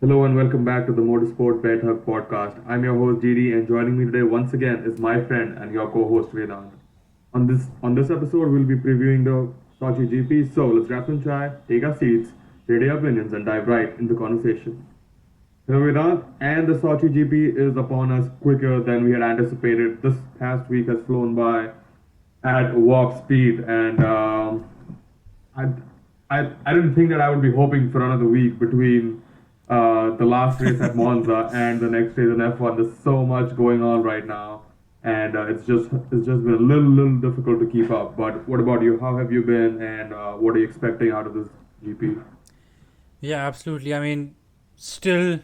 Hello and welcome back to the Motorsport Pet Hug podcast. I'm your host Didi, and joining me today once again is my friend and your co-host Vedant. On this episode, we'll be previewing the Sochi GP. So let's grab some chai, take our seats, share our opinions, and dive right into the conversation. Hello Vedant, and the Sochi GP is upon us quicker than we had anticipated. This past week has flown by at warp speed, and I, I didn't think that I would be hoping for another week between the last race at Monza and the next race in F1. There's so much going on right now, and it's just been a little difficult to keep up. But what about you? How have you been, and what are you expecting out of this GP? Yeah, absolutely. I mean, still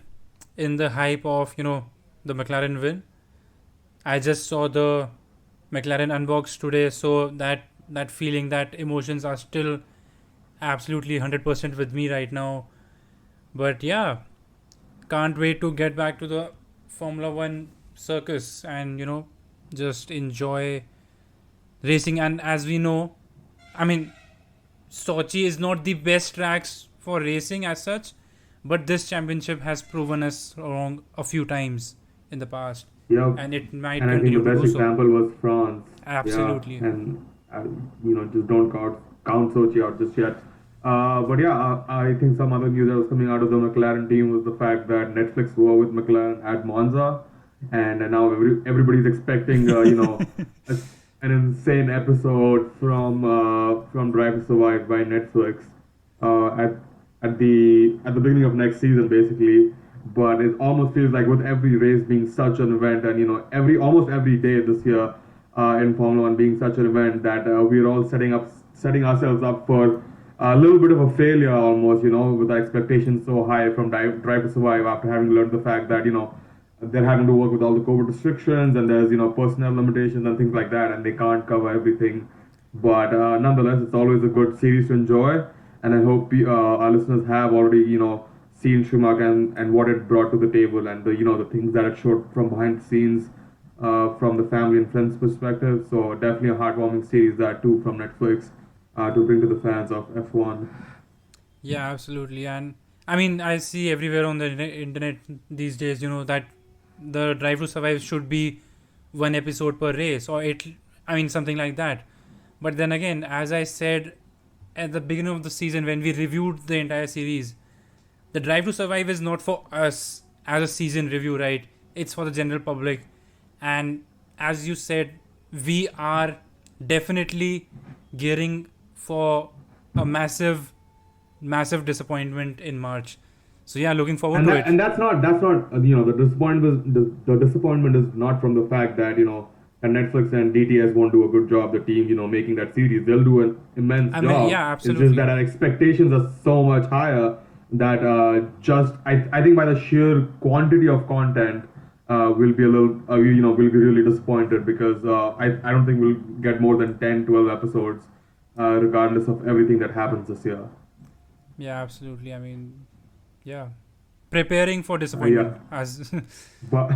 in the hype of, the McLaren win. I just saw the McLaren unbox today, so that feeling, that emotions are still absolutely 100% with me right now. But yeah, can't wait to get back to the Formula 1 circus and, just enjoy racing. And as we know, I mean, Sochi is not the best tracks for racing as such, but this championship has proven us wrong a few times in the past, Yeah, and it might and I think the continue to best do so. example was France. Yeah, Absolutely. and just don't count Sochi out just yet. But yeah, I think some other news that was coming out of the McLaren team was the fact that Netflix were with McLaren at Monza, and now everybody's expecting a, an insane episode from Drive to Survive by Netflix at the beginning of next season, basically. But it almost feels like with every race being such an event, and every almost every day this year in Formula One being such an event, that we're all setting ourselves up for a little bit of a failure almost, with our expectations so high from Drive to Survive after having learned the fact that they're having to work with all the COVID restrictions and there's personnel limitations and things like that, and they can't cover everything. But nonetheless, it's always a good series to enjoy, and I hope our listeners have already seen Schumacher and what it brought to the table, and the things that it showed from behind the scenes, from the family and friends perspective. So definitely a heartwarming series that too from Netflix to bring to the fans of F1. Yeah, absolutely. And I mean, I see everywhere on the internet these days, that the Drive to Survive should be one episode per race, or I mean, something like that. But then again, as I said at the beginning of the season when we reviewed the entire series, the Drive to Survive is not for us as a season review, right? It's for the general public. And as you said, we are definitely gearing for a massive disappointment in March. So yeah, looking forward and to that it. and that's not the disappointment is not from the fact that that Netflix and DTS won't do a good job. The team making that series, they'll do an immense I mean, job. yeah, It's just that absolutely. our expectations are so much higher that just I think by the sheer quantity of content. We'll be a little, we'll be really disappointed because I don't think we'll get more than 10, 12 episodes, regardless of everything that happens this year. Yeah, absolutely. I mean, yeah, preparing for Yeah, disappointment as but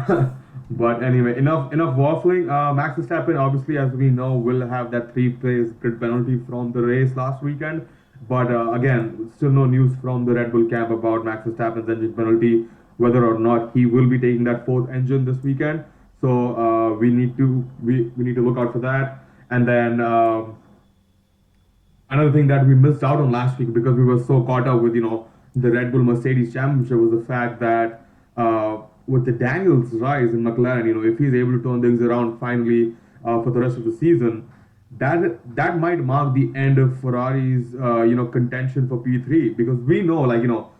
but anyway, enough waffling. Max Verstappen, obviously, as we know, will have that three-place grid penalty from the race last weekend. But again, still no news from the Red Bull camp about Max Verstappen's engine penalty, whether or not he will be taking that fourth engine this weekend. So we need to look out for that. And then another thing that we missed out on last week because we were so caught up with the Red Bull Mercedes Championship was the fact that with the Daniels rise in McLaren, if he's able to turn things around finally for the rest of the season, that might mark the end of Ferrari's contention for P3 because we know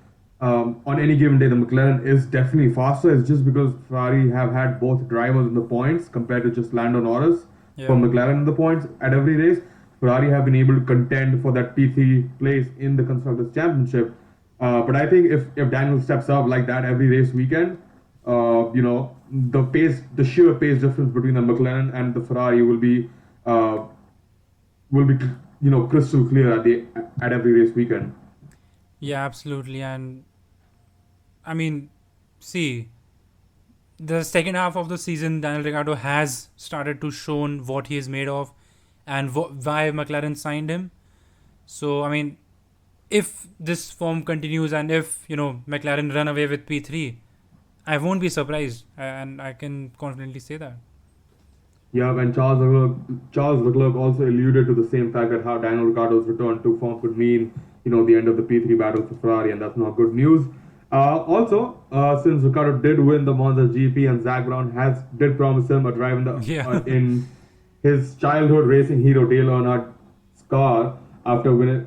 on any given day the McLaren is definitely faster. It's just because Ferrari have had both drivers in the points compared to just Lando Norris for yeah. McLaren in the points at every race. Ferrari have been able to contend for that P3 place in the Constructors' Championship. But I think if Daniel steps up like that every race weekend, the sheer pace difference between the McLaren and the Ferrari uh, will be crystal clear at every race weekend. Yeah, absolutely. And I mean, see, the second half of the season, Daniel Ricciardo has started to shown what he is made of and why McLaren signed him. So, I mean, if this form continues and if McLaren run away with P3, I won't be surprised, and I can confidently say that. Yeah, and Charles Leclerc also alluded to the same fact that how Daniel Ricciardo's return to form could mean, the end of the P3 battle for Ferrari, and that's not good news. Since Ricciardo did win the Monza GP and Zach Brown did promise him a drive Yeah. in his childhood racing hero Dale Earnhardt's car after winning.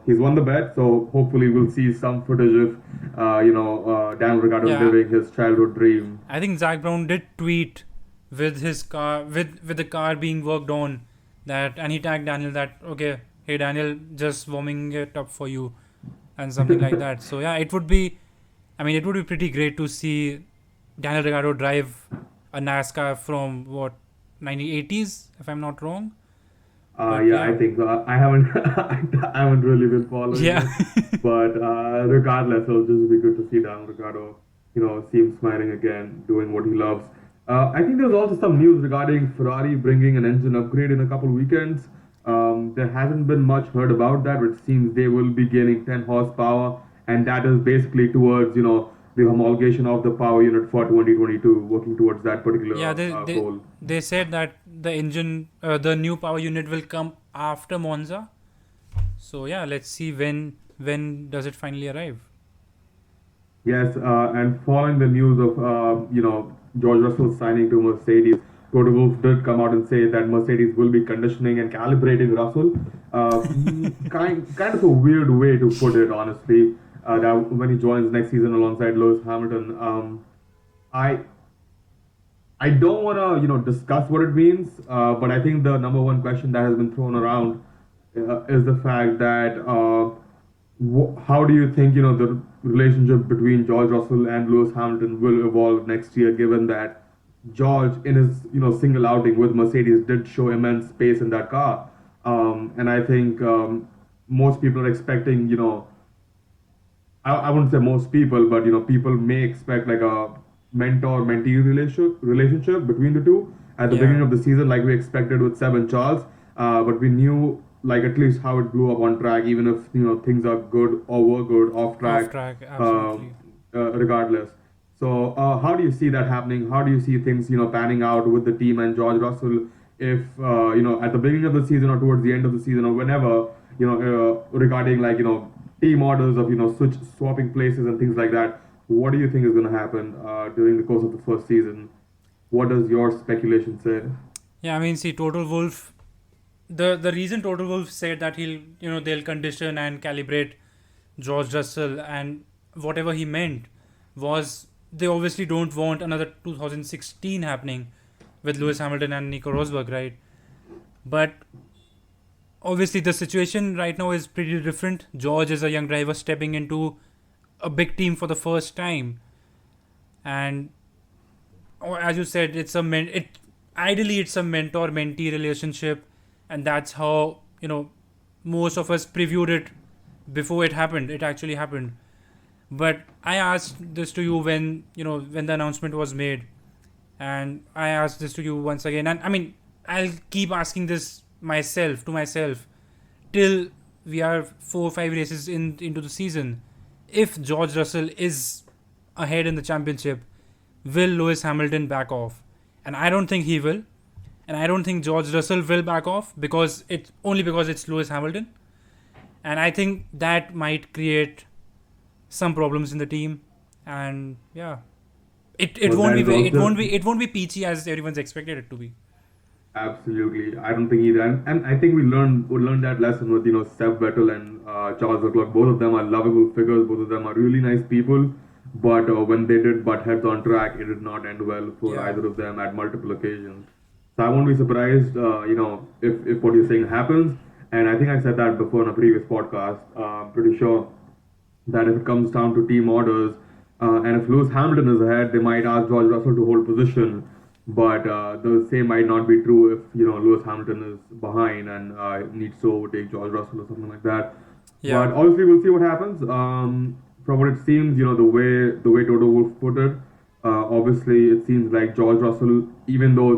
He's won the bet. So hopefully we'll see some footage of Daniel Ricciardo Yeah. living his childhood dream. I think Zach Brown did tweet with his car, with the car being worked on, and he tagged Daniel that, okay, hey Daniel, just warming it up for you, and something like that. So yeah, it would be pretty great to see Daniel Ricciardo drive a NASCAR from what, 1980s, if I'm not wrong. But Yeah, I think so. I haven't, I haven't really been following Yeah. it, but regardless, it'll just be good to see Daniel Ricciardo, see him smiling again, doing what he loves. I think there's also some news regarding Ferrari bringing an engine upgrade in a couple weekends. There hasn't been much heard about that, but it seems they will be gaining 10 horsepower, and that is basically towards, the homologation of the power unit for 2022, working towards that particular Yeah, goal. they said that the engine, the new power unit will come after Monza. So yeah, let's see when does it finally arrive. Yes, and following the news of George Russell signing to Mercedes, Toto Wolff did come out and say that Mercedes will be conditioning and calibrating Russell. Kind of a weird way to put it, honestly. That when he joins next season alongside Lewis Hamilton, I I don't want to discuss what it means, but I think the number one question that has been thrown around is the fact that how do you think the relationship between George Russell and Lewis Hamilton will evolve next year, given that George in his single outing with Mercedes did show immense pace in that car, and I think most people are expecting I wouldn't say most people, but people may expect like a mentor-mentee relationship between the two at the beginning Yeah, of the season, like we expected with Seb and Charles. But we knew like at least how it blew up on track, even if things are good or were good off off track, track, uh, absolutely. regardless. So how do you see that happening? How do you see things panning out with the team and George Russell? If at the beginning of the season or towards the end of the season or whenever regarding like team orders of swapping places and things like that. What do you think is going to happen during the course of the first season? What does your speculation say? Yeah, I mean, see, Total Wolf. The reason Total Wolf said that they'll condition and calibrate George Russell, and whatever he meant was they obviously don't want another 2016 happening with Lewis Hamilton and Nico Rosberg, right? But obviously the situation right now is pretty different. George is a young driver stepping into a big team for the first time, and as you said, ideally it's a mentor mentee relationship, and that's how most of us previewed it before it actually happened. But I asked this to you when the announcement was made, and I asked this to you once again, and I mean, I'll keep asking this myself till we are 4 or 5 races into the season. If George Russell is ahead in the championship, will Lewis Hamilton back off? And I don't think he will, and I don't think George Russell will back off because it's Lewis Hamilton, and I think that might create some problems in the team, and yeah, it Well, won't that be is also it won't be peachy as everyone's expected it to be. absolutely. I don't think either, and I think we learned that lesson with Seb Vettel and Charles Leclerc. Both of them are lovable figures. Both of them are really nice people. But when they did butt heads on track, it did not end well for Yeah. either of them at multiple occasions. So I won't be surprised, if what you're saying happens. And I think I said that before in a previous podcast. I'm pretty sure that if it comes down to team orders, and if Lewis Hamilton is ahead, they might ask George Russell to hold position. But the same might not be true if Lewis Hamilton is behind and needs to overtake George Russell or something like that. Yeah. But obviously, we'll see what happens. From what it seems, the way Toto Wolff put it, obviously it seems like George Russell, even though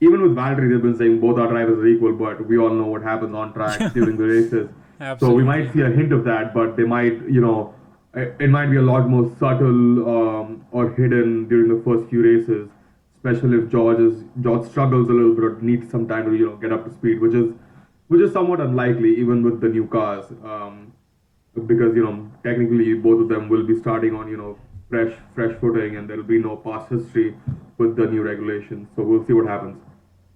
even with Valtteri, they've been saying both our drivers are equal, but we all know what happens on track during the races. So we might Absolutely. see a hint of that, but they might, it might be a lot more subtle or hidden during the first few races, especially if George struggles a little bit or needs some time to get up to speed, which is somewhat unlikely even with the new cars, because technically both of them will be starting on fresh footing, and there will be no past history with the new regulations. So we'll see what happens.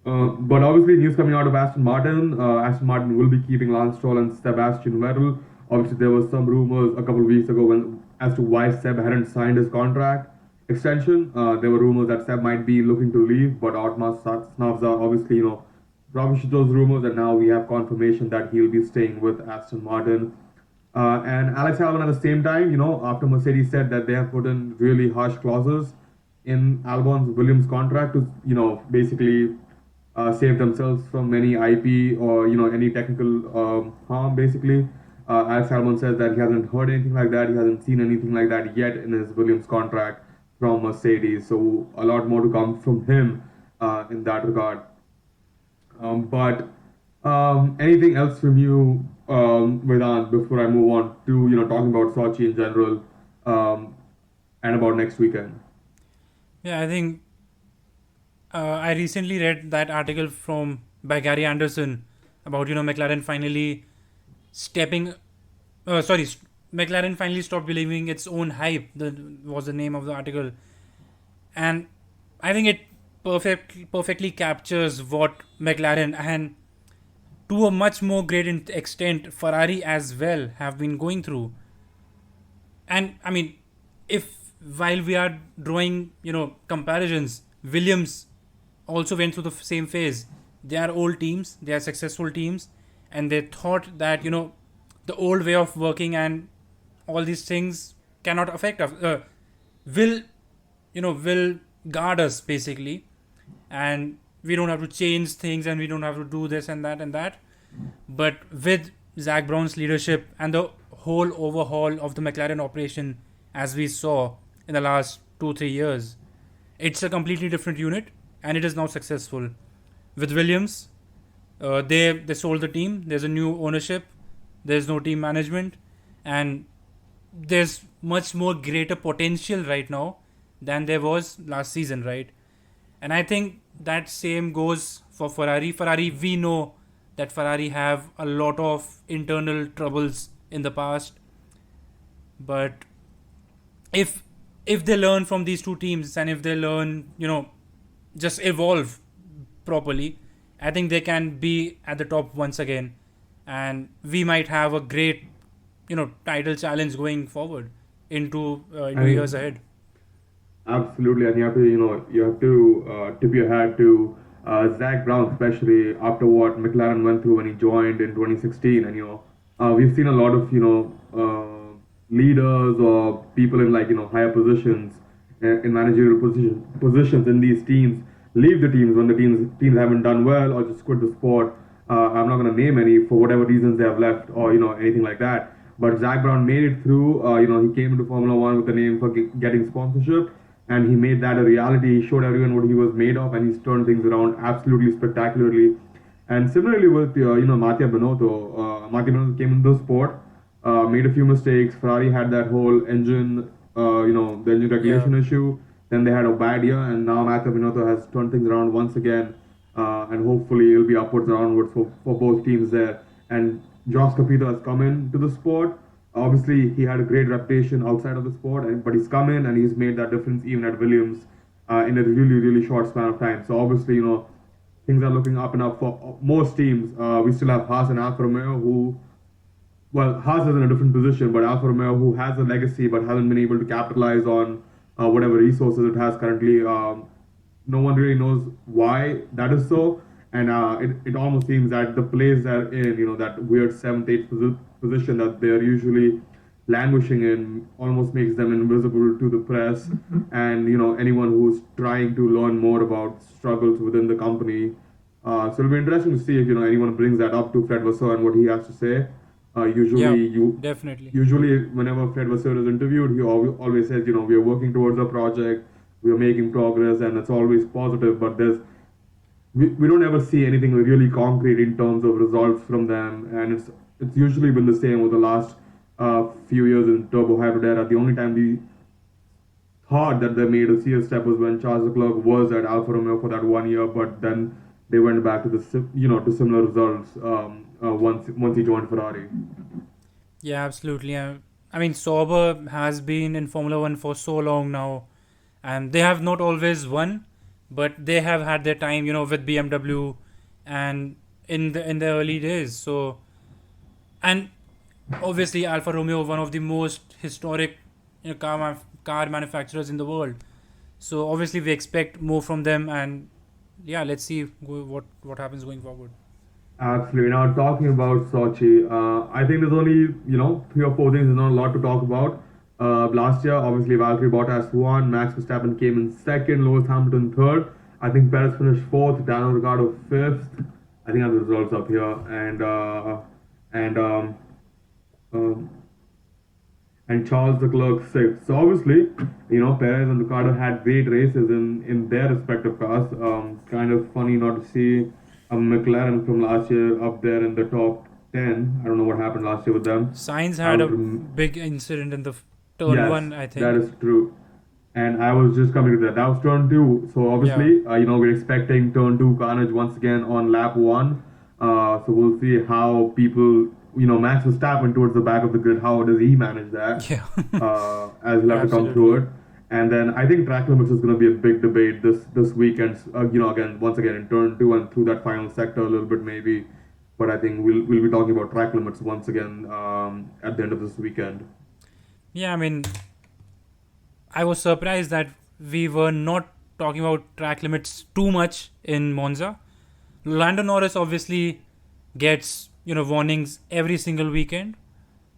But obviously, news coming out of Aston Martin. Aston Martin will be keeping Lance Stroll and Sebastian Vettel. Obviously, there was some rumors a couple of weeks ago as to why Seb hadn't signed his contract extension. There were rumors that Seb might be looking to leave, but Otmar Snavza obviously, rubbished those rumors, and now we have confirmation that he'll be staying with Aston Martin. And Alex Albon at the same time, after Mercedes said that they have put in really harsh clauses in Albon's Williams contract to, basically save themselves from any IP or any technical harm. Basically, Alex Albon says that he hasn't heard anything like that. He hasn't seen anything like that yet in his Williams contract from Mercedes. So a lot more to come from him in that regard. But anything else from you, Vedant, before I move on to talking about Sochi in general, um, and about next weekend? Yeah, I think I recently read that article from by Gary Anderson about McLaren finally stepping. Sorry, McLaren finally stopped believing its own hype. That was the name of the article, and I think it perfectly captures what McLaren and to a much more great extent Ferrari as well have been going through. And I mean, if while we are drawing comparisons, Williams also went through the same phase. They are old teams, they are successful teams, and they thought that the old way of working and all these things cannot affect us. Will will guard us basically, and we don't have to change things, and we don't have to do this and that and that. But with Zach Brown's leadership and the whole overhaul of the McLaren operation, as we saw in the last 2 3 years, it's a completely different unit, and it is now successful. With Williams, they sold the team. There's a new ownership. There's no team management, and there's much more greater potential right now than there was last season, right? And I think that same goes for Ferrari. Ferrari, we know that Ferrari have a lot of internal troubles in the past, but if if they learn from these two teams, and if they learn, just evolve properly, I think they can be at the top once again, and we might have a great, title challenge going forward into years And ahead. absolutely, and you have to tip your hat to Zach Brown, especially after what McLaren went through when he joined in 2016. And we've seen a lot of leaders or people in like higher positions, in managerial positions in these teams leave the teams when the teams haven't done well or just quit the sport. I'm not going to name any for whatever reasons they have left or anything like that. But Zach Brown made it through. He came into Formula One with the name for getting sponsorship, and he made that a reality. He showed everyone what he was made of, and he's turned things around absolutely spectacularly. And similarly with Mattia Binotto, Mattia Binotto came into the sport, made a few mistakes. Ferrari had that whole engine, the engine Yeah. regulation issue. Then they had a bad year, and now Mattia Binotto has turned things around once again, and hopefully it'll be upwards and onwards for both teams there. And Josh Capito has come into the sport. Obviously, he had a great reputation outside of the sport, but he's come in and he's made that difference even at Williams in a really, really short span of time. So obviously, things are looking up and up for most teams. We still have Haas and Alfa Romeo, who, well, Haas is in a different position, but Alfa Romeo, who has a legacy but hasn't been able to capitalize on whatever resources it has currently. No one really knows why that is so, and it almost seems that the place they're in, that weird seventh, eighth position that they're usually languishing in, almost makes them invisible to the press and anyone who's trying to learn more about struggles within the company. So it'll be interesting to see if anyone brings that up to Fred Vasseur and what he has to say. Yeah, Usually, definitely. whenever Fred Vasseur is interviewed, he always says, we are working towards a project, we are making progress, and it's always positive. But we don't ever see anything really concrete in terms of results from them, and it's usually been the same over the last few years in Turbo Hybrid era. The only time we thought that they made a serious step was when Charles Leclerc was at Alfa Romeo for that 1 year, but then they went back to to similar results once he joined Ferrari. Yeah, absolutely. I mean, Sauber has been in Formula One for so long now, and they have not always won, but they have had their time, with BMW, and in the early days. So, and obviously Alfa Romeo, one of the most historic, car manufacturers in the world. So obviously we expect more from them, and yeah, let's see what happens going forward. Absolutely. Now talking about Sochi, I think there's only 3 or 4 things. There's not a lot to talk about. Last year, obviously Valtteri Bottas won, Max Verstappen came in second, Lewis Hamilton third. I think Perez finished fourth, Daniel Ricciardo fifth. I think I have the results up here, and um, and Charles Leclerc sixth. So obviously, Perez and Ricardo had great races in their respective cars. Kind of funny not to see a McLaren from last year up there in the top 10. I don't know what happened last year with them. Sainz I had a would big incident in the turn Yes, one, I that think. is true. And I was just coming to that. That was turn two. So Yeah, obviously, we're expecting turn two carnage once again on lap one. So we'll see how people, Max Verstappen towards the back of the grid, how does he manage that? yeah, As he'll have to come through absolutely. it. And then I think track limits is going to be a big debate this weekend. Again, once again in turn two and through that final sector a little bit maybe. But I think we'll be talking about track limits once again at the end of this weekend. Yeah, I mean, I was surprised that we were not talking about track limits too much in Monza. Lando Norris obviously gets warnings every single weekend.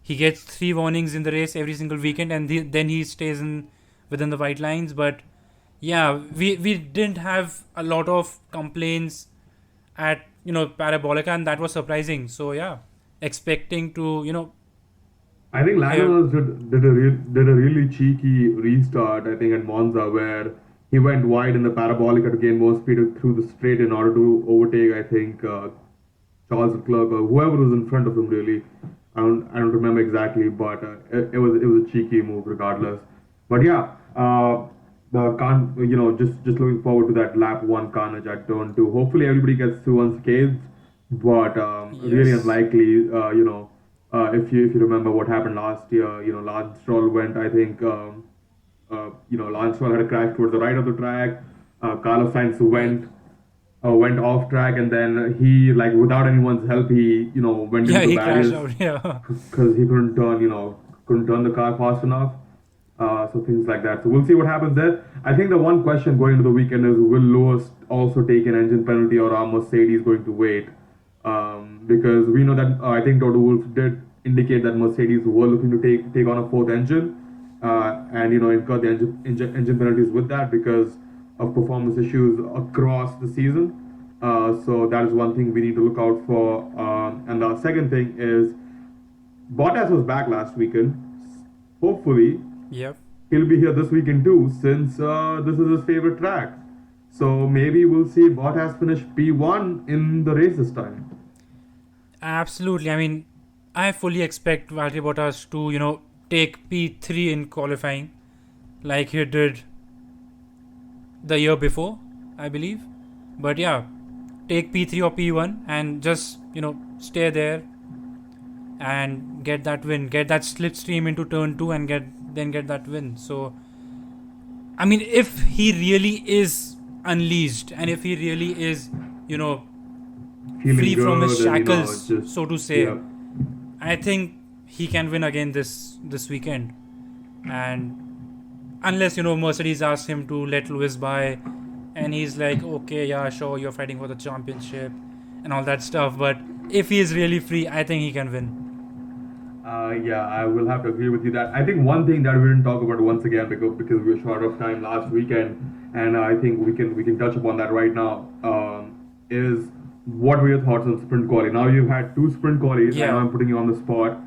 He gets 3 warnings in the race every single weekend, and then he stays in within the white lines. But yeah, we didn't have a lot of complaints at Parabolica, and that was surprising. So yeah, expecting to I think hear. Lando did a really cheeky restart. I think at Monza where he went wide in the parabolica to gain more speed through the straight in order to overtake. I think Charles Leclerc or whoever was in front of him. Really, I don't remember exactly, but it was a cheeky move regardless. But yeah, just looking forward to that lap one carnage at turn two. Hopefully everybody gets through unscathed, but really Yes. unlikely. If you remember what happened last year, Lance Stroll went. I think Lance Stroll had a crash towards the right of the track. Carlos Sainz Right. went off track, and then he like without anyone's help, he went Yeah, into the he crashed barriers out. Yeah. because he couldn't turn the car fast enough. So things like that. So we'll see what happens there. I think the one question going into the weekend is will Lewis also take an engine penalty or are Mercedes going to wait? Because we know that I think Toto Wolff did indicate that Mercedes were looking to take on a fourth engine and incur the engine penalties with that because of performance issues across the season. So that is one thing we need to look out for. And the second thing is Bottas was back last weekend. Hopefully, Yep. he'll be here this weekend too, since this is his favorite track. So maybe we'll see Bottas finish P1 in the race this time. Absolutely. I mean, I fully expect Valtteri Bottas to, take P3 in qualifying like he did the year before, I believe. But yeah, take P3 or P1 and just, stay there and get that win, get that slipstream into turn 2 and get that win. So, I mean, if he really is unleashed and if he really is, you know, Feeling free from his good and shackles, just so to say, yeah. I think he can win again this weekend. And unless Mercedes asks him to let Lewis by, and he's like, okay, yeah, sure, you're fighting for the championship and all that stuff. But if he is really free, I think he can win. Yeah, I will have to agree with you that I think one thing that we didn't talk about once again because we were short of time last weekend, and I think we can touch upon that right now. Is what were your thoughts on sprint quali? Now you've had two sprint qualies. I know Yeah, I'm putting you on the spot.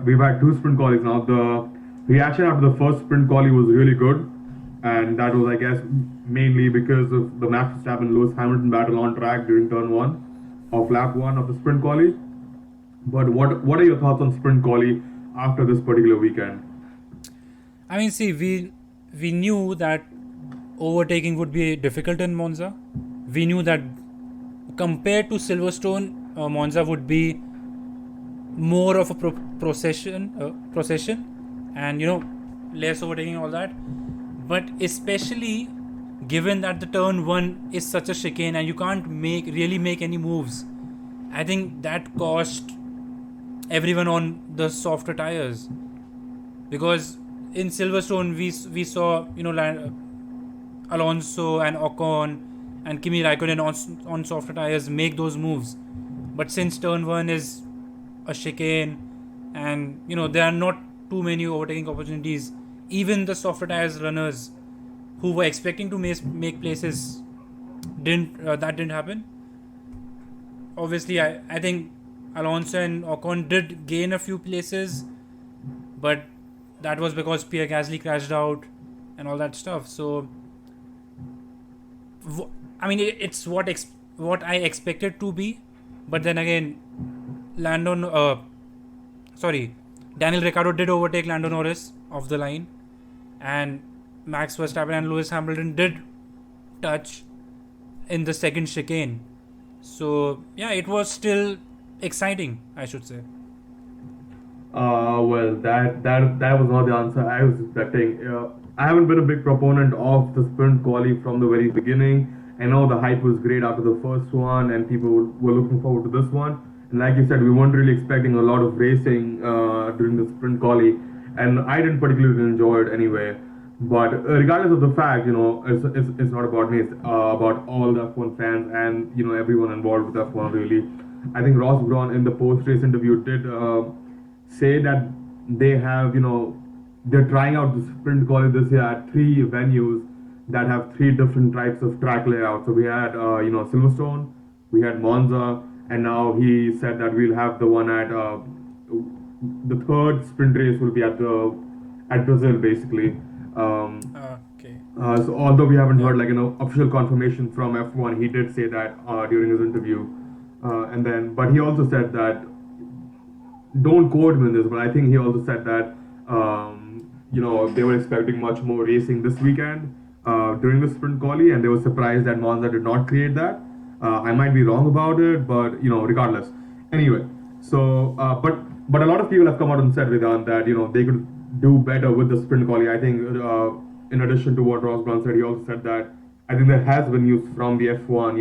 We've had two sprint qualies now. The reaction after the first sprint quali was really good, and that was I guess mainly because of the Max Verstappen Lewis Hamilton battle on track during turn one of lap one of the sprint quali. But what are your thoughts on sprint quali after this particular weekend? I mean, see, we knew that overtaking would be difficult in Monza. We knew that compared to Silverstone, Monza would be more of a procession, and less overtaking, all that. But especially given that the turn one is such a chicane and you can't make any moves, I think that cost everyone on the softer tires, because in Silverstone we saw Alonso and Ocon and Kimi Raikkonen on softer tires make those moves. But since turn one is a chicane, and there are not too many overtaking opportunities, even the softer tires runners who were expecting to make places didn't happen. Obviously, I think Alonso and Ocon did gain a few places, but that was because Pierre Gasly crashed out and all that stuff. So, I mean, it's what I expected to be, but then again, Landon, sorry, Daniel Ricciardo did overtake Lando Norris off the line, and Max Verstappen and Lewis Hamilton did touch in the second chicane. So yeah, it was still exciting, I should say. Well, that was not the answer I was expecting. I haven't been a big proponent of the sprint quali from the very beginning. I know the hype was great after the first one, and people were looking forward to this one. And like you said, we weren't really expecting a lot of racing during the sprint quali, and I didn't particularly enjoy it anyway. But regardless of the fact, it's not about me. It's about all the F1 fans and everyone involved with F1 really. I think Ross Brawn in the post-race interview did say that they have, they're trying out the sprint quali this year at three venues that have three different types of track layouts. So we had, Silverstone, we had Monza, and now he said that we'll have the one at the third sprint race will be at Brazil basically. Um, Okay. so although we haven't Yeah. heard like official confirmation from F1, he did say that during his interview, but he also said that, don't quote me on this, but I think he also said that they were expecting much more racing this weekend during the sprint quali, and they were surprised that Monza did not create that. I might be wrong about it, but regardless. Anyway, so but a lot of people have come out and said, Vedant, that they could do better with the sprint quali. I think in addition to what Ross Brown said, he also said that I think there has been news from the F1,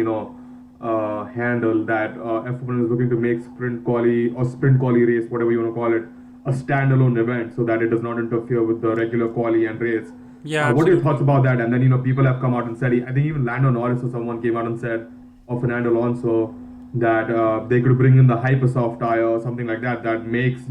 handle that F1 is looking to make sprint quali or sprint quali race, whatever you want to call it, a standalone event so that it does not interfere with the regular quali and race. Yeah, What are your thoughts absolutely. about that? And then people have come out and said, I think even Lando Norris or someone came out and said, or Fernando Alonso, that they could bring in the Hypersoft tire or something like that, that makes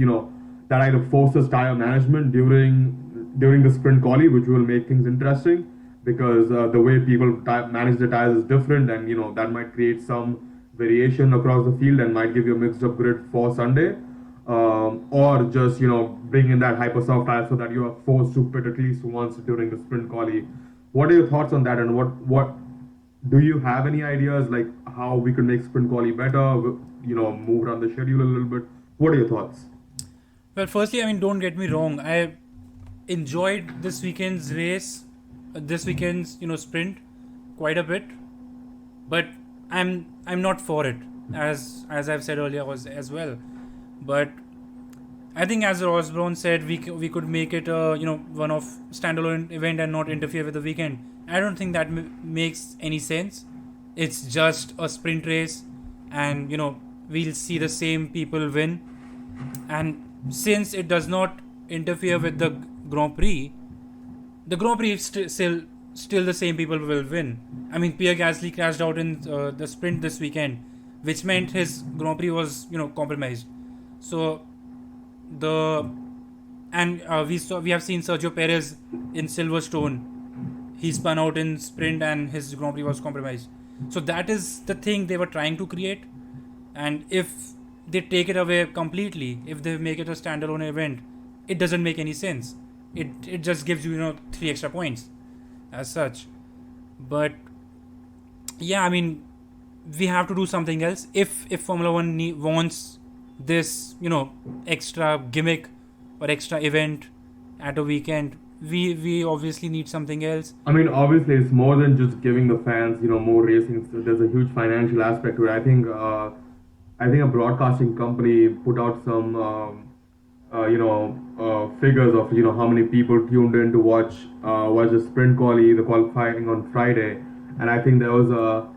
that either forces tire management during the sprint quali, which will make things interesting because the way people manage the tires is different, and that might create some variation across the field and might give you a mixed up grid for Sunday, or just bring in that hypersoft tire so that you are forced to pit at least once during the sprint quali. What are your thoughts on that, and what do you have any ideas like how we could make sprint quali better? Move around the schedule a little bit. What are your thoughts? Well, firstly, I mean, don't get me wrong. I enjoyed this weekend's race, this weekend's sprint, quite a bit. But I'm not for it, as I've said earlier as well. But I think, as Ross Brown said, we could make it a one of standalone event and not interfere with the weekend. I don't think that makes any sense. It's just a sprint race, and we'll see the same people win. And since it does not interfere with the Grand Prix, the Grand Prix still the same people will win. I mean, Pierre Gasly crashed out in the sprint this weekend, which meant his Grand Prix was compromised. So the and we have seen Sergio Perez in Silverstone. He spun out in sprint and his Grand Prix was compromised. So that is the thing they were trying to create. And if they take it away completely, if they make it a standalone event, it doesn't make any sense. It just gives you 3 extra points as such. But yeah, I mean, we have to do something else if Formula One wants this, extra gimmick or extra event at a weekend. We obviously need something else. I mean, obviously, it's more than just giving the fans, more racing. So there's a huge financial aspect to it. I think a broadcasting company put out some, figures of how many people tuned in to watch the sprint quali, the qualifying on Friday, and I think there was a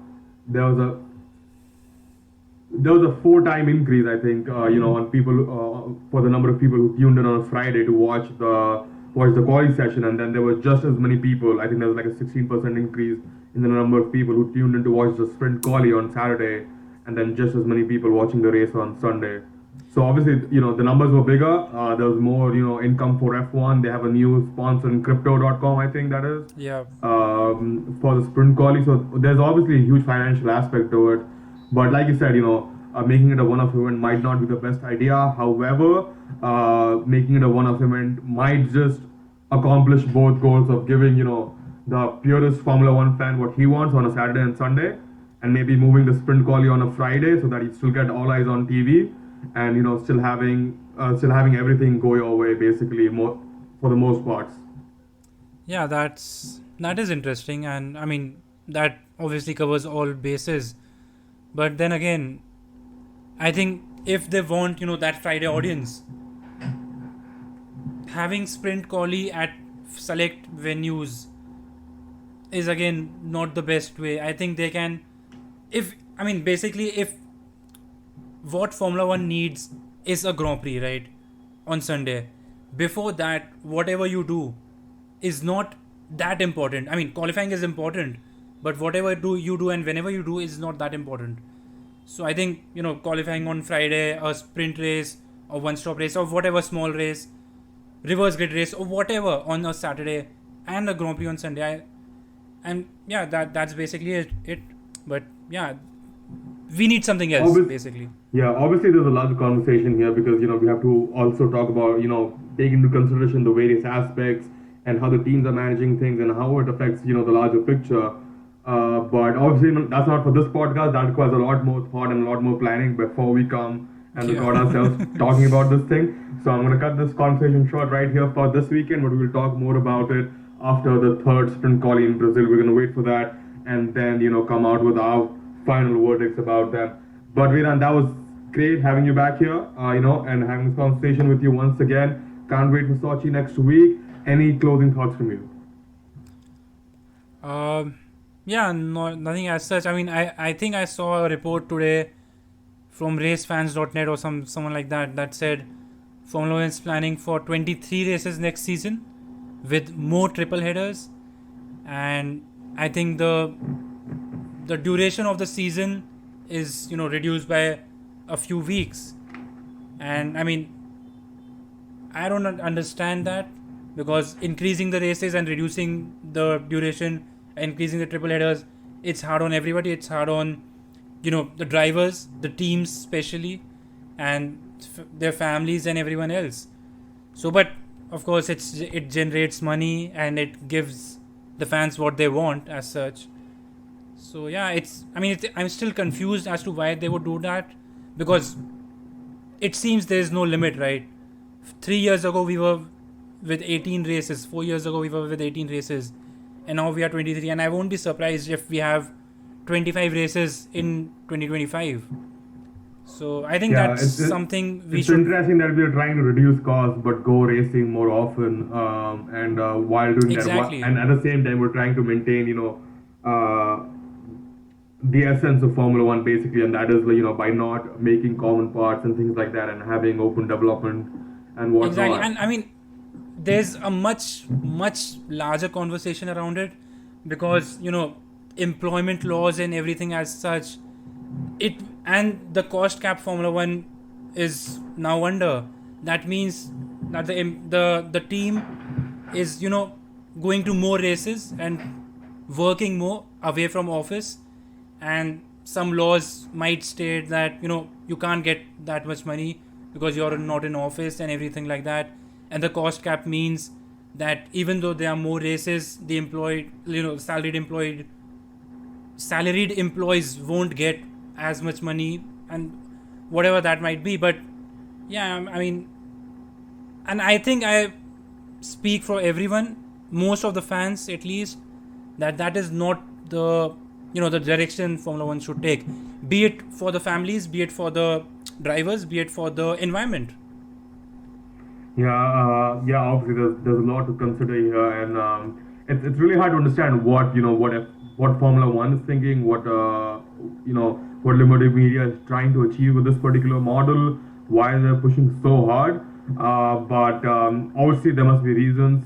there was a four-time increase, I think, on people for the number of people who tuned in on a Friday to watch the quality session, and then there were just as many people. I think there was like a 16% increase in the number of people who tuned in to watch the sprint quali on Saturday, and then just as many people watching the race on Sunday. So obviously, the numbers were bigger. There was more, income for F1. They have a new sponsor in Crypto.com, I think that is, Yeah. for the sprint quali. So there's obviously a huge financial aspect to it. But like you said, making it a one-off event might not be the best idea. However, making it a one-off event might just accomplish both goals of giving, the purest Formula One fan what he wants on a Saturday and Sunday, and maybe moving the sprint quali on a Friday so that you still get all eyes on TV, and still having everything go your way basically for the most parts. Yeah, that is interesting, and I mean that obviously covers all bases. But then again, I think if they want, that Friday audience, having sprint quali at select venues is again not the best way. I think they can, if I mean basically if what Formula One needs is a Grand Prix, right, on Sunday. Before that, whatever you do is not that important. I mean, qualifying is important, but whatever you do and whenever you do is not that important. So I think, qualifying on Friday, a sprint race or one stop race or whatever small race, reverse grid race or whatever on a Saturday, and a Grand Prix on Sunday. And yeah, that's basically it. But yeah, we need something else basically. Yeah, obviously there's a larger conversation here because we have to also talk about take into consideration the various aspects and how the teams are managing things and how it affects the larger picture. But obviously that's not for this podcast. That requires a lot more thought and a lot more planning before we come and record ourselves talking about this thing. So I'm going to cut this conversation short right here for this weekend, but we'll talk more about it after the third sprint quali in Brazil. We're going to wait for that and then come out with our final verdicts about that. But Vedant, that was great having you back here, and having this conversation with you once again. Can't wait for Sochi next week. Any closing thoughts from you? Yeah, no, nothing as such. I mean, I think I saw a report today from racefans.net or someone like that said Formula One is planning for 23 races next season with more triple headers, and I think the duration of the season is reduced by a few weeks. And I mean, I don't understand that, because increasing the races and reducing the duration, increasing the triple headers, it's hard on everybody. It's hard on the drivers, the teams especially, and their families and everyone else. So, but of course it generates money and it gives the fans what they want as such. So yeah, I'm still confused as to why they would do that, because it seems there is no limit, right? 3 years ago we were with 18 races, 4 years ago we were with 18 races, and now we are 23, and I won't be surprised if we have 25 races in 2025. So I think that's something we should. It's interesting that we are trying to reduce costs but go racing more often, and while doing exactly. that, and at the same time we're trying to maintain, the essence of Formula One basically, and that is by not making common parts and things like that, and having open development and whatnot. Exactly, and I mean, there's a much larger conversation around it, because employment laws and everything as such, and the cost cap Formula One is now under. That means that the team is going to more races and working more away from office, and some laws might state that you can't get that much money because you're not in office and everything like that. And the cost cap means that even though there are more races, the salaried employees won't get as much money and whatever that might be. But Yeah, I mean, and I think I speak for everyone, most of the fans at least, that that is not the the direction Formula One should take. Be it for the families, be it for the drivers, be it for the environment. Yeah, obviously there's a lot to consider here, and it's really hard to understand what Formula One is thinking, what Limited Media is trying to achieve with this particular model, why they're pushing so hard. But obviously there must be reasons,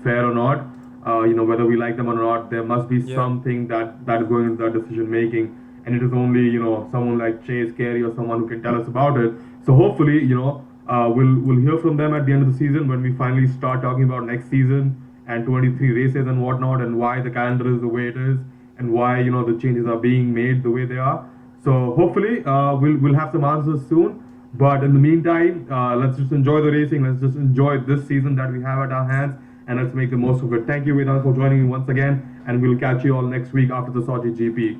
fair or not, whether we like them or not, there must be Yeah. something that is going into that decision making, and it is only someone like Chase Carey or someone who can tell us about it. So hopefully, we'll hear from them at the end of the season when we finally start talking about next season and 23 races and whatnot, and why the calendar is the way it is, and why the changes are being made the way they are. So hopefully, we'll have some answers soon. But in the meantime, let's just enjoy the racing. Let's just enjoy this season that we have at our hands, and let's make the most of it. Thank you, Vedant, for joining me once again, and we'll catch you all next week after the Saudi GP.